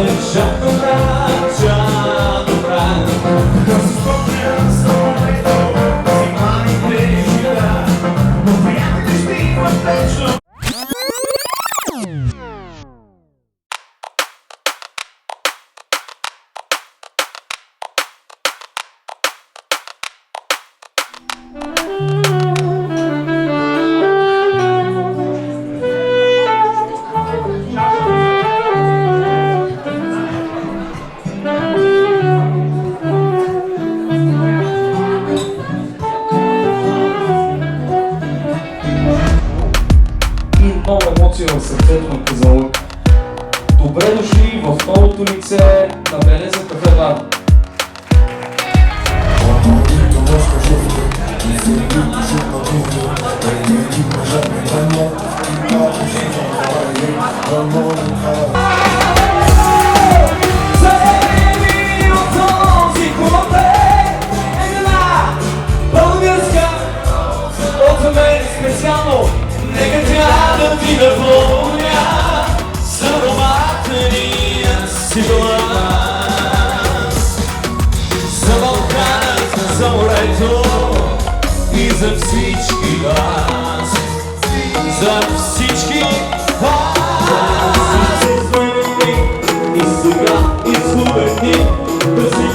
чак добра, чак добра. Да се спомня с новето, зима и преживя, но приятели ще има вечно. Много емоции в сърцето на Казанлък. Добре дошли в новото лице на Белеза кафе бар. Заеми от този командет е една българска от мен специално. Нека трябва да ти напомня за ароматния си глас, за Балкана, за морето и за всички вас, за всички вас. И сега изгубени да си